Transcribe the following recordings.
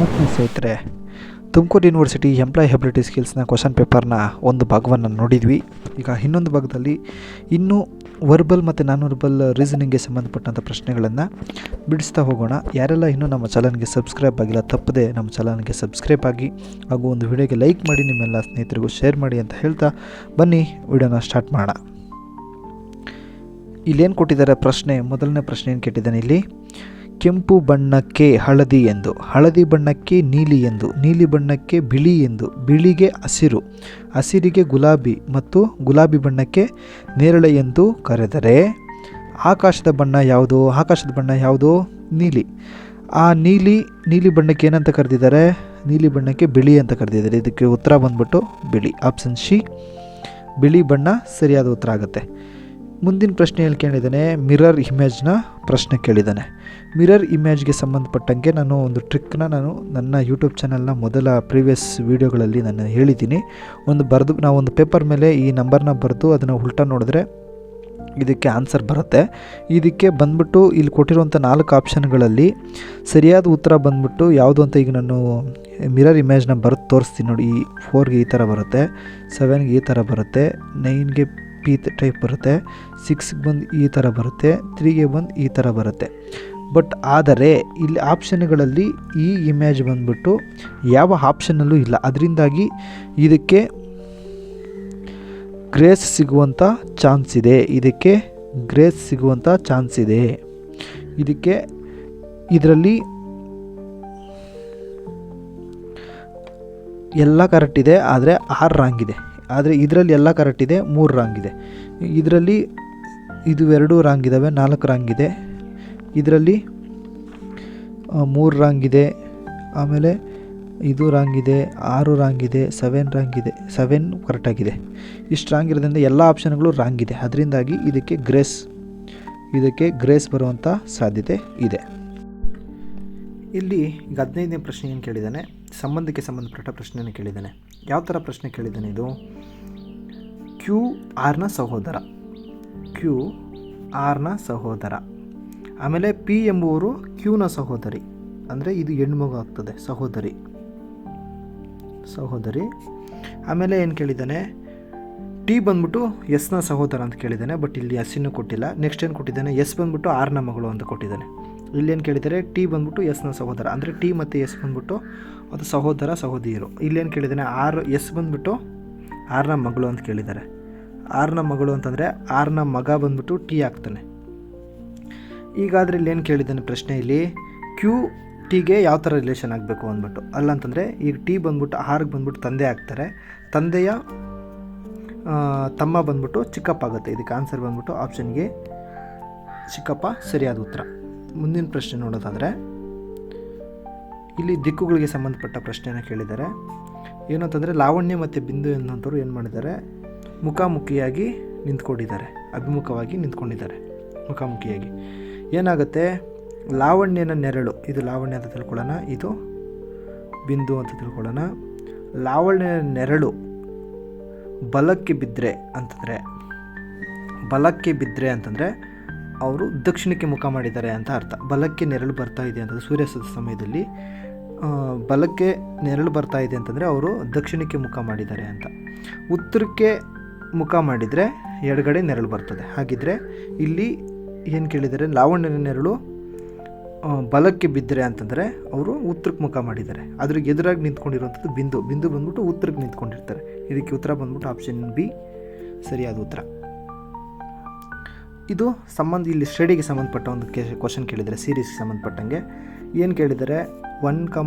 ಆತ್ಮೀಯ ಸ್ನೇಹಿತರೆ, Tumakuru university employability ಸ್ಕಿಲ್ಸ್ನ ಕ್ವಶನ್ ಪೇಪರ್ನ ಒಂದು ಭಾಗವನ್ನು ನೋಡಿದ್ವಿ. ಈಗ ಇನ್ನೊಂದು ಭಾಗದಲ್ಲಿ ಇನ್ನೂ ವರ್ಬಲ್ ಮತ್ತು ನಾನ್ ವರ್ಬಲ್ ರೀಸನಿಂಗ್ಗೆ ಸಂಬಂಧಪಟ್ಟಂಥ ಪ್ರಶ್ನೆಗಳನ್ನು ಬಿಡಿಸ್ತಾ ಹೋಗೋಣ. ಯಾರೆಲ್ಲ ಇನ್ನೂ ನಮ್ಮ ಚಾನಲ್ಗೆ ಸಬ್ಸ್ಕ್ರೈಬ್ ಆಗಿಲ್ಲ ತಪ್ಪದೆ ನಮ್ಮ ಚಾನಲ್ಗೆ ಸಬ್ಸ್ಕ್ರೈಬ್ ಆಗಿ ಹಾಗೂ ಒಂದು ವಿಡಿಯೋಗೆ ಲೈಕ್ ಮಾಡಿ ನಿಮ್ಮೆಲ್ಲ ಸ್ನೇಹಿತರಿಗೂ ಶೇರ್ ಮಾಡಿ ಅಂತ ಹೇಳ್ತಾ ಬನ್ನಿ ವಿಡಿಯೋನ ಸ್ಟಾರ್ಟ್ ಮಾಡೋಣ. ಇಲ್ಲೇನು ಕೊಟ್ಟಿದ್ದಾರೆ ಪ್ರಶ್ನೆ, ಮೊದಲನೇ ಪ್ರಶ್ನೆ ಏನು ಕೇಳಿದ್ದಾನೆ ಇಲ್ಲಿ, ಕೆಂಪು ಬಣ್ಣಕ್ಕೆ ಹಳದಿ ಎಂದು, ಹಳದಿ ಬಣ್ಣಕ್ಕೆ ನೀಲಿ ಎಂದು, ನೀಲಿ ಬಣ್ಣಕ್ಕೆ ಬಿಳಿ ಎಂದು, ಬಿಳಿಗೆ ಹಸಿರು, ಹಸಿರಿಗೆ ಗುಲಾಬಿ ಮತ್ತು ಗುಲಾಬಿ ಬಣ್ಣಕ್ಕೆ ನೇರಳೆ ಎಂದು ಕರೆದರೆ ಆಕಾಶದ ಬಣ್ಣ ಯಾವುದು? ಆಕಾಶದ ಬಣ್ಣ ಯಾವುದು? ನೀಲಿ. ಆ ನೀಲಿ ಬಣ್ಣಕ್ಕೆ ಏನಂತ ಕರೆದಿದ್ದಾರೆ? ನೀಲಿ ಬಣ್ಣಕ್ಕೆ ಬಿಳಿ ಅಂತ ಕರೆದಿದ್ದಾರೆ. ಇದಕ್ಕೆ ಉತ್ತರ ಬಂದ್ಬಿಟ್ಟು ಬಿಳಿ, ಆಪ್ಷನ್ ಸಿ ಬಿಳಿ ಬಣ್ಣ ಸರಿಯಾದ ಉತ್ತರ ಆಗುತ್ತೆ. ಮುಂದಿನ ಪ್ರಶ್ನೆಯಲ್ಲಿ ಕೇಳಿದ್ದಾನೆ, ಮಿರರ್ ಇಮೇಜ್ನ ಪ್ರಶ್ನೆ ಕೇಳಿದ್ದಾನೆ. ಮಿರರ್ ಇಮೇಜ್ಗೆ ಸಂಬಂಧಪಟ್ಟಂಗೆ ನಾನು ಒಂದು ಟ್ರಿಕ್ನ ನನ್ನ ಯೂಟ್ಯೂಬ್ ಚಾನಲ್ನ ಮೊದಲ ಪ್ರೀವಿಯಸ್ ವೀಡಿಯೋಗಳಲ್ಲಿ ನಾನು ಹೇಳಿದ್ದೀನಿ. ನಾವು ಒಂದು ಪೇಪರ್ ಮೇಲೆ ಈ ನಂಬರ್ನ ಬರೆದು ಅದನ್ನು ಉಲ್ಟಾ ನೋಡಿದ್ರೆ ಇದಕ್ಕೆ ಆನ್ಸರ್ ಬರುತ್ತೆ. ಇದಕ್ಕೆ ಬಂದ್ಬಿಟ್ಟು ಇಲ್ಲಿ ಕೊಟ್ಟಿರುವಂಥ 4 ಆಪ್ಷನ್ಗಳಲ್ಲಿ ಸರಿಯಾದ ಉತ್ತರ ಬಂದ್ಬಿಟ್ಟು ಯಾವುದು ಅಂತ ಈಗ ನಾನು ಮಿರರ್ ಇಮೇಜ್ನ ಬರೆದು ತೋರಿಸ್ತೀನಿ ನೋಡಿ. ಈ 4ಗೆ ಈ ಥರ ಬರುತ್ತೆ, 7ಗೆ ಈ ಥರ ಬರುತ್ತೆ, 9ಗೆ ಪಿ ಟೈಪ್ ಬರುತ್ತೆ, 6ಗೆ ಬಂದು ಈ ಥರ ಬರುತ್ತೆ, 3ಗೆ ಬಂದು ಈ ಥರ ಬರುತ್ತೆ. ಬಟ್ ಆದರೆ ಇಲ್ಲಿ ಆಪ್ಷನ್ಗಳಲ್ಲಿ ಈ ಇಮೇಜ್ ಬಂದ್ಬಿಟ್ಟು ಯಾವ ಆಪ್ಷನ್ನಲ್ಲೂ ಇಲ್ಲ. ಅದರಿಂದಾಗಿ ಇದಕ್ಕೆ ಗ್ರೇಸ್ ಸಿಗುವಂಥ ಚಾನ್ಸ್ ಇದೆ. ಇದರಲ್ಲಿ ಎಲ್ಲ ಕರೆಕ್ಟ್ ಇದೆ, ಆದರೆ 6 ರಾಂಗ್ ಇದೆ. ಆದರೆ ಇದರಲ್ಲಿ ಎಲ್ಲ ಕರೆಕ್ಟ್ ಇದೆ, 3 ರಾಂಗ್ ಇದೆ. ಇದರಲ್ಲಿ ಇದು 2 ರಾಂಗ್ ಇದ್ದಾವೆ, 4 ರಾಂಗ್ ಇದೆ. ಇದರಲ್ಲಿ 3 ರಾಂಗ್ ಇದೆ, ಆಮೇಲೆ ಇದು ರಾಂಗ್ ಇದೆ, 6 ರಾಂಗ್ ಇದೆ, 7 ರಾಂಗ್ ಇದೆ, 7 ಕರೆಕ್ಟಾಗಿದೆ. ಇಷ್ಟು ರಾಂಗ್ ಇರೋದ್ರಿಂದ ಎಲ್ಲ ಆಪ್ಷನ್ಗಳು ರಾಂಗ್ ಇದೆ. ಅದರಿಂದಾಗಿ ಇದಕ್ಕೆ ಗ್ರೇಸ್ ಬರುವಂಥ ಸಾಧ್ಯತೆ ಇದೆ. ಇಲ್ಲಿ ಈಗ 15ನೇ ಪ್ರಶ್ನೆ ಏನು ಕೇಳಿದ್ದಾನೆ, ಸಂಬಂಧಕ್ಕೆ ಸಂಬಂಧಪಟ್ಟ ಪ್ರಶ್ನೆಯನ್ನು ಕೇಳಿದ್ದಾನೆ. ಯಾವ ಥರ ಪ್ರಶ್ನೆ ಕೇಳಿದ್ದಾನೆ ಇದು? ಕ್ಯೂ ಆರ್ನ ಸಹೋದರ, ಆಮೇಲೆ ಪಿ ಎಂಬುವರು ಕ್ಯೂನ ಸಹೋದರಿ, ಅಂದರೆ ಇದು ಹೆಣ್ಮಗು ಆಗ್ತದೆ, ಸಹೋದರಿ. ಆಮೇಲೆ ಏನು ಕೇಳಿದ್ದಾನೆ, ಟಿ ಬಂದ್ಬಿಟ್ಟು ಎಸ್ನ ಸಹೋದರ ಅಂತ ಕೇಳಿದ್ದಾನೆ. ಬಟ್ ಇಲ್ಲಿ ಎಸ್ಸಿನೂ ಕೊಟ್ಟಿಲ್ಲ. ನೆಕ್ಸ್ಟ್ ಏನು ಕೊಟ್ಟಿದ್ದಾನೆ, ಎಸ್ ಬಂದ್ಬಿಟ್ಟು ಆರ್ನ ಮಗಳು ಅಂತ ಕೊಟ್ಟಿದ್ದಾನೆ. ಇಲ್ಲೇನು ಕೇಳಿದ್ದಾರೆ, ಟಿ ಬಂದ್ಬಿಟ್ಟು ಎಸ್ನ ಸಹೋದರ, ಅಂದರೆ ಟಿ ಮತ್ತು ಎಸ್ ಬಂದ್ಬಿಟ್ಟು ಅದು ಸಹೋದರ ಸಹೋದರಿಯರು. ಇಲ್ಲೇನು ಕೇಳಿದ್ದಾನೆ, ಎಸ್ ಬಂದ್ಬಿಟ್ಟು ಆರ್ನ ಮಗಳು ಅಂತ ಕೇಳಿದ್ದಾರೆ. ಆರ್ನ ಮಗಳು ಅಂತಂದರೆ ಆರ್ನ ಮಗ ಬಂದ್ಬಿಟ್ಟು ಟಿ ಆಗ್ತಾನೆ. ಈಗಾದರೆ ಇಲ್ಲಿ ಏನು ಕೇಳಿದ್ದಾನೆ ಪ್ರಶ್ನೆಯಲ್ಲಿ, ಕ್ಯೂ ಟಿಗೆ ಯಾವ ಥರ ರಿಲೇಷನ್ ಆಗಬೇಕು ಅಂದ್ಬಿಟ್ಟು. ಅಲ್ಲಂತಂದರೆ ಈಗ ಟಿ ಬಂದ್ಬಿಟ್ಟು ಆರ್ಗೆ ಬಂದ್ಬಿಟ್ಟು ತಂದೆ ಆಗ್ತಾರೆ, ತಂದೆಯ ತಮ್ಮ ಬಂದ್ಬಿಟ್ಟು ಚಿಕ್ಕಪ್ಪ ಆಗುತ್ತೆ. ಇದಕ್ಕೆ ಆನ್ಸರ್ ಬಂದ್ಬಿಟ್ಟು ಆಪ್ಷನ್ಗೆ ಚಿಕ್ಕಪ್ಪ ಸರಿಯಾದ ಉತ್ತರ. ಮುಂದಿನ ಪ್ರಶ್ನೆ ನೋಡೋದಾದರೆ ಇಲ್ಲಿ ದಿಕ್ಕುಗಳಿಗೆ ಸಂಬಂಧಪಟ್ಟ ಪ್ರಶ್ನೆಯನ್ನು ಕೇಳಿದ್ದಾರೆ. ಏನು ಅಂತಂದರೆ ಲಾವಣ್ಯ ಮತ್ತು ಬಿಂದು ಎನ್ನುವಂಥವ್ರು ಏನು ಮಾಡಿದ್ದಾರೆ, ಮುಖಾಮುಖಿಯಾಗಿ ನಿಂತ್ಕೊಂಡಿದ್ದಾರೆ, ಅಭಿಮುಖವಾಗಿ ನಿಂತ್ಕೊಂಡಿದ್ದಾರೆ. ಮುಖಾಮುಖಿಯಾಗಿ ಏನಾಗುತ್ತೆ, ಲಾವಣ್ಯನ ನೆರಳು, ಇದು ಲಾವಣ್ಯ ಅಂತ ತಿಳ್ಕೊಳ್ಳೋಣ, ಇದು ಬಿಂದು ಅಂತ ತಿಳ್ಕೊಳ್ಳೋಣ. ಲಾವಣ್ಯನ ನೆರಳು ಬಲಕ್ಕೆ ಬಿದ್ದರೆ ಅಂತಂದರೆ ಅವರು ದಕ್ಷಿಣಕ್ಕೆ ಮುಖ ಮಾಡಿದ್ದಾರೆ ಅಂತ ಅರ್ಥ. ಬಲಕ್ಕೆ ನೆರಳು ಬರ್ತಾ ಇದೆ ಅಂತಂದರೆ ಸೂರ್ಯಾಸ್ತದ ಸಮಯದಲ್ಲಿ ಬಲಕ್ಕೆ ನೆರಳು ಬರ್ತಾ ಇದೆ ಅಂತಂದರೆ ಅವರು ದಕ್ಷಿಣಕ್ಕೆ ಮುಖ ಮಾಡಿದ್ದಾರೆ ಅಂತ. ಉತ್ತರಕ್ಕೆ ಮುಖ ಮಾಡಿದರೆ ಎಡಗಡೆ ನೆರಳು ಬರ್ತದೆ. ಹಾಗಿದ್ರೆ ಇಲ್ಲಿ ಏನು ಕೇಳಿದ್ದಾರೆ, ಲಾವಣ್ಯನ ನೆರಳು ಬಲಕ್ಕೆ ಬಿದ್ದರೆ ಅಂತಂದರೆ ಅವರು ಉತ್ತರಕ್ಕೆ ಮುಖ ಮಾಡಿದ್ದಾರೆ. ಅದ್ರಿಗೆ ಎದುರಾಗಿ ನಿಂತ್ಕೊಂಡಿರುವಂಥದ್ದು ಬಿಂದು ಬಂದ್ಬಿಟ್ಟು ಉತ್ತರಕ್ಕೆ ನಿಂತ್ಕೊಂಡಿರ್ತಾರೆ. ಇದಕ್ಕೆ ಉತ್ತರ ಬಂದ್ಬಿಟ್ಟು ಆಪ್ಷನ್ ಬಿ ಸರಿಯಾದ ಉತ್ತರ. ಇದು ಇಲ್ಲಿ ಸ್ಟಡಿಗೆ ಸಂಬಂಧಪಟ್ಟ ಒಂದು ಕ್ವಶನ್ ಕೇಳಿದ್ದಾರೆ, ಸೀರೀಸ್ಗೆ ಸಂಬಂಧಪಟ್ಟಂಗೆ. ಏನು ಕೇಳಿದ್ದಾರೆ, 1,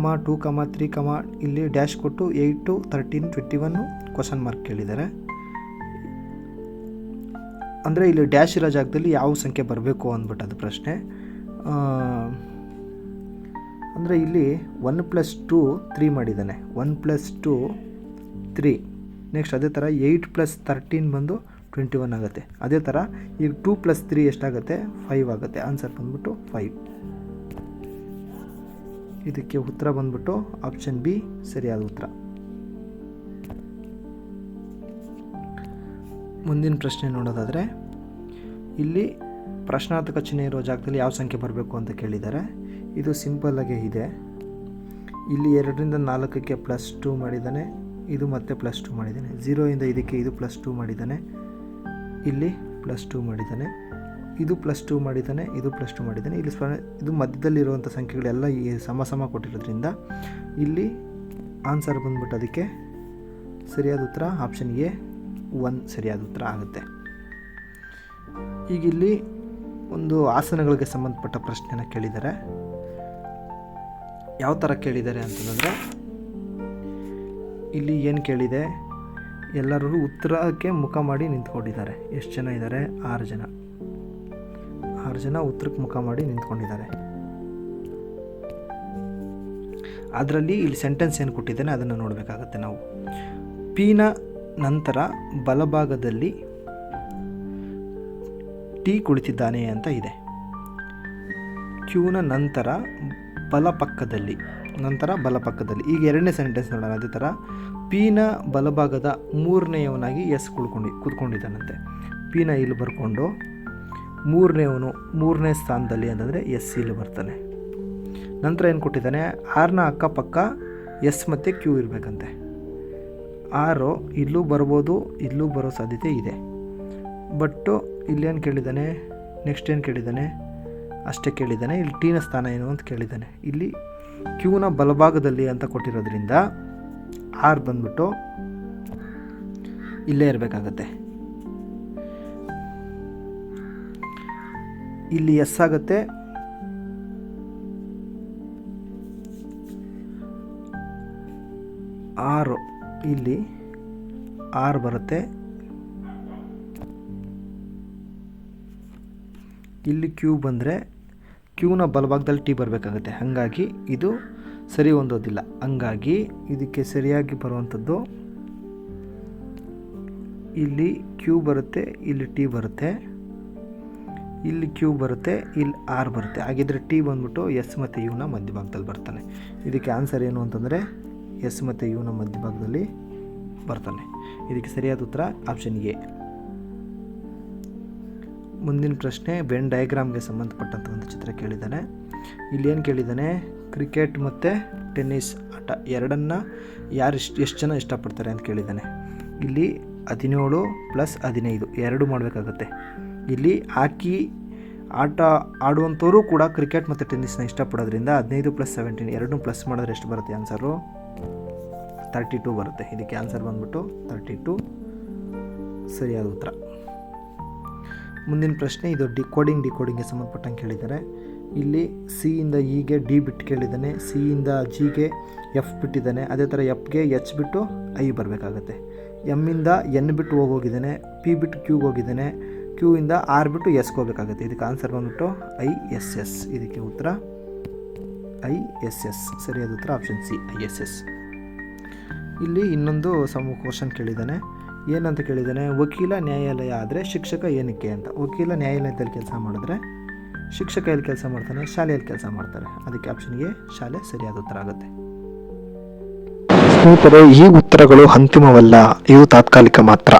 2, 3, ಇಲ್ಲಿ ಡ್ಯಾಶ್ ಕೊಟ್ಟು 8, 13, 21 ಕ್ವಶನ್ ಮಾರ್ಕ್ ಕೇಳಿದ್ದಾರೆ. ಅಂದರೆ ಇಲ್ಲಿ ಡ್ಯಾಶ್ ಇರೋ ಜಾಗದಲ್ಲಿ ಯಾವ ಸಂಖ್ಯೆ ಬರಬೇಕು ಅಂದ್ಬಿಟ್ಟು ಅದು ಪ್ರಶ್ನೆ. ಅಂದರೆ ಇಲ್ಲಿ 1 + 2 3 ಮಾಡಿದ್ದಾನೆ, 1 + 2 3. ನೆಕ್ಸ್ಟ್ ಅದೇ ಥರ 8 + 13 ಬಂದು 21 ಆಗುತ್ತೆ. ಅದೇ ಥರ ಈಗ 2 + 3 ಎಷ್ಟಾಗುತ್ತೆ, 5 ಆಗುತ್ತೆ. ಆನ್ಸರ್ ಬಂದ್ಬಿಟ್ಟು 5. ಇದಕ್ಕೆ ಉತ್ತರ ಬಂದ್ಬಿಟ್ಟು ಆಪ್ಷನ್ ಬಿ ಸರಿಯಾದ ಉತ್ತರ. ಮುಂದಿನ ಪ್ರಶ್ನೆ ನೋಡೋದಾದರೆ ಇಲ್ಲಿ ಪ್ರಶ್ನಾರ್ಥಕ ಚಿಹ್ನೆ ಇರೋ ಜಾಗದಲ್ಲಿ ಯಾವ ಸಂಖ್ಯೆ ಬರಬೇಕು ಅಂತ ಕೇಳಿದ್ದಾರೆ. ಇದು ಸಿಂಪಲ್ಲಾಗೇ ಇದೆ. ಇಲ್ಲಿ 2ರಿಂದ 4ಕ್ಕೆ +2 ಮಾಡಿದ್ದಾನೆ, ಇದು ಮತ್ತೆ +2 ಮಾಡಿದ್ದಾನೆ. 0ಇಂದ ಇದಕ್ಕೆ ಇದು +2 ಮಾಡಿದ್ದಾನೆ, ಇಲ್ಲಿ +2 ಮಾಡಿದ್ದಾನೆ, ಇದು +2 ಮಾಡಿದ್ದಾನೆ, ಇದು +2 ಮಾಡಿದ್ದಾನೆ. ಇಲ್ಲಿ ಇದು ಮಧ್ಯದಲ್ಲಿರುವಂಥ ಸಂಖ್ಯೆಗಳೆಲ್ಲ ಈ ಸಮ ಕೊಟ್ಟಿರೋದ್ರಿಂದ ಇಲ್ಲಿ ಆನ್ಸರ್ ಬಂದ್ಬಿಟ್ಟು ಅದಕ್ಕೆ ಸರಿಯಾದ ಉತ್ತರ ಆಪ್ಷನ್ ಎ 1 ಸರಿಯಾದ ಉತ್ತರ ಆಗುತ್ತೆ. ಈಗ ಇಲ್ಲಿ ಒಂದು ಆಸನಗಳಿಗೆ ಸಂಬಂಧಪಟ್ಟ ಪ್ರಶ್ನೆನ ಕೇಳಿದ್ದಾರೆ. ಯಾವ ಥರ ಕೇಳಿದ್ದಾರೆ ಅಂತಂದರೆ, ಇಲ್ಲಿ ಏನು ಕೇಳಿದೆ, ಎಲ್ಲರೂ ಉತ್ತರಕ್ಕೆ ಮುಖ ಮಾಡಿ ನಿಂತ್ಕೊಂಡಿದ್ದಾರೆ. ಎಷ್ಟು ಜನ ಇದ್ದಾರೆ? 6 ಜನ. 6 ಜನ ಉತ್ತರಕ್ಕೆ ಮುಖ ಮಾಡಿ ನಿಂತ್ಕೊಂಡಿದ್ದಾರೆ. ಅದರಲ್ಲಿ ಇಲ್ಲಿ ಸೆಂಟೆನ್ಸ್ ಏನು ಕೊಟ್ಟಿದ್ದೇನೆ ಅದನ್ನು ನೋಡಬೇಕಾಗತ್ತೆ ನಾವು. ಪಿನ ನಂತರ ಬಲಭಾಗದಲ್ಲಿ ಟಿ ಕುಳಿತಿದ್ದಾನೆ ಅಂತ ಇದೆ. ಕ್ಯೂನ ನಂತರ ಬಲಪಕ್ಕದಲ್ಲಿ ಈಗ ಎರಡನೇ ಸೆಂಟೆನ್ಸ್ ನೋಡೋಣ. ಅದೇ ಥರ ಪಿನ ಬಲಭಾಗದ 3ನೇಯವನಾಗಿ ಎಸ್ ಕೂತ್ಕೊಂಡಿದ್ದಾನಂತೆ. ಪಿನ ಇಲ್ಲಿ ಬರ್ಕೊಂಡು 3ನೇ ಸ್ಥಾನದಲ್ಲಿ ಅಂತಂದರೆ ಎಸ್ ಇಲ್ಲಿ ಬರ್ತಾನೆ. ನಂತರ ಏನು ಕೊಟ್ಟಿದ್ದಾನೆ, 6ನ ಅಕ್ಕಪಕ್ಕ ಎಸ್ ಮತ್ತು ಕ್ಯೂ ಇರಬೇಕಂತೆ. 6 ಇಲ್ಲೂ ಬರ್ಬೋದು, ಇಲ್ಲೂ ಬರೋ ಸಾಧ್ಯತೆ ಇದೆ. ಬಟ್ಟು ಇಲ್ಲೇನು ಕೇಳಿದ್ದಾನೆ, ನೆಕ್ಸ್ಟ್ ಏನು ಕೇಳಿದ್ದಾನೆ, ಅಷ್ಟೇ ಕೇಳಿದ್ದಾನೆ. ಇಲ್ಲಿ ಟೀನ ಸ್ಥಾನ ಏನು ಅಂತ ಕೇಳಿದ್ದಾನೆ. ಇಲ್ಲಿ ಕ್ಯೂನ ಬಲಭಾಗದಲ್ಲಿ ಅಂತ ಕೊಟ್ಟಿರೋದ್ರಿಂದ 6 ಬಂದ್ಬಿಟ್ಟು ಇಲ್ಲೇ ಇರಬೇಕಾಗತ್ತೆ. ಇಲ್ಲಿ ಎಸ್ ಆಗುತ್ತೆ, ಆರು ಇಲ್ಲಿ 6 ಬರುತ್ತೆ, ಇಲ್ಲಿ ಕ್ಯೂ ಬಂದರೆ ಕ್ಯೂನ ಬಲಭಾಗದಲ್ಲಿ ಟಿ ಬರಬೇಕಾಗುತ್ತೆ. ಹಾಗಾಗಿ ಇದು ಸರಿ ಹೊಂದೋದಿಲ್ಲ. ಹಂಗಾಗಿ ಇದಕ್ಕೆ ಸರಿಯಾಗಿ ಬರುವಂಥದ್ದು ಇಲ್ಲಿ ಕ್ಯೂ ಬರುತ್ತೆ, ಇಲ್ಲಿ ಟಿ ಬರುತ್ತೆ, ಇಲ್ಲಿ ಕ್ಯೂ ಬರುತ್ತೆ, ಇಲ್ಲಿ ಆರ್ ಬರುತ್ತೆ. ಹಾಗಿದ್ರೆ ಟಿ ಬಂದ್ಬಿಟ್ಟು ಎಸ್ ಮತ್ತು ಯುನ ಮಧ್ಯಭಾಗದಲ್ಲಿ ಬರ್ತಾನೆ. ಇದಕ್ಕೆ ಆನ್ಸರ್ ಏನು ಅಂತಂದರೆ ಎಸ್ ಮತ್ತು ಯುನ ಮಧ್ಯಭಾಗದಲ್ಲಿ ಬರ್ತಾನೆ. ಇದಕ್ಕೆ ಸರಿಯಾದ ಉತ್ತರ ಆಪ್ಷನ್ ಎ. ಮುಂದಿನ ಪ್ರಶ್ನೆ ವೆನ್ ಡಯಾಗ್ರಾಮ್ಗೆ ಸಂಬಂಧಪಟ್ಟಂಥ ಒಂದು ಚಿತ್ರ ಕೇಳಿದ್ದಾನೆ. ಇಲ್ಲಿ ಏನು ಕೇಳಿದ್ದಾನೆ, ಕ್ರಿಕೆಟ್ ಮತ್ತು ಟೆನ್ನಿಸ್ ಆಟ ಎರಡನ್ನು ಎಷ್ಟು ಜನ ಇಷ್ಟಪಡ್ತಾರೆ ಅಂತ ಕೇಳಿದ್ದಾನೆ. ಇಲ್ಲಿ 17 + 15 2 ಮಾಡಬೇಕಾಗತ್ತೆ. ಇಲ್ಲಿ ಹಾಕಿ ಆಟ ಆಡುವಂಥವರು ಕೂಡ ಕ್ರಿಕೆಟ್ ಮತ್ತು ಟೆನ್ನಿಸ್ನ ಇಷ್ಟಪಡೋದ್ರಿಂದ 15 + 17 ಎರಡನ್ನೂ ಪ್ಲಸ್ ಮಾಡಿದ್ರೆ ಎಷ್ಟು ಬರುತ್ತೆ ಆನ್ಸರು? 32 ಬರುತ್ತೆ. ಇದಕ್ಕೆ ಆನ್ಸರ್ ಬಂದ್ಬಿಟ್ಟು 32 ಸರಿಯಾದ ಉತ್ತರ. ಮುಂದಿನ ಪ್ರಶ್ನೆ ಇದು ಡಿಕೋಡಿಂಗ್ಗೆ ಸಂಬಂಧಪಟ್ಟಂಗೆ ಕೇಳಿದ್ದಾರೆ. ಇಲ್ಲಿ ಸಿಯಿಂದ ಇಗೆ ಡಿ ಬಿಟ್ಟು ಕೇಳಿದ್ದಾನೆ, ಸಿಯಿಂದ ಜಿಗೆ ಎಫ್ ಬಿಟ್ಟಿದ್ದಾನೆ. ಅದೇ ಥರ ಎಫ್ಗೆ ಎಚ್ ಬಿಟ್ಟು ಐ ಬರಬೇಕಾಗತ್ತೆ. ಎಮ್ಮಿಂದ ಎನ್ ಬಿಟ್ಟು ಹೋಗಿದ್ದಾನೆ, ಪಿ ಬಿಟ್ಟು ಕ್ಯೂಗೆ ಹೋಗಿದ್ದಾನೆ, ಕ್ಯೂಯಿಂದ ಆರ್ ಬಿಟ್ಟು ಎಸ್ಗೆ ಹೋಗಬೇಕಾಗುತ್ತೆ. ಇದಕ್ಕೆ ಆನ್ಸರ್ ಬಂದ್ಬಿಟ್ಟು ISS. ಇದಕ್ಕೆ ಉತ್ತರ ISS ಸರಿಯಾದ ಉತ್ತರ ಆಪ್ಷನ್ ಸಿ ISS. ಇಲ್ಲಿ ಇನ್ನೊಂದು ಕ್ವಶನ್ ಕೇಳಿದ್ದಾನೆ. ಏನಂತ ಕೇಳಿದ್ದಾನೆ, ವಕೀಲ ನ್ಯಾಯಾಲಯ ಆದರೆ ಶಿಕ್ಷಕ ಏನಕ್ಕೆ ಅಂತ. ವಕೀಲ ನ್ಯಾಯಾಲಯದಲ್ಲಿ ಕೆಲಸ ಮಾಡಿದ್ರೆ ಶಿಕ್ಷಕ ಎಲ್ಲಿ ಕೆಲಸ ಮಾಡ್ತಾನೆ? ಶಾಲೆಯಲ್ಲಿ ಕೆಲಸ ಮಾಡ್ತಾರೆ. ಅದಕ್ಕೆ ಆಪ್ಷನ್ ಎ ಶಾಲೆ ಸರಿಯಾದ ಉತ್ತರ ಆಗುತ್ತೆ. ಸ್ನೇಹಿತರೆ, ಈ ಉತ್ತರಗಳು ಅಂತಿಮವಲ್ಲ, ಇವು ತಾತ್ಕಾಲಿಕ ಮಾತ್ರ.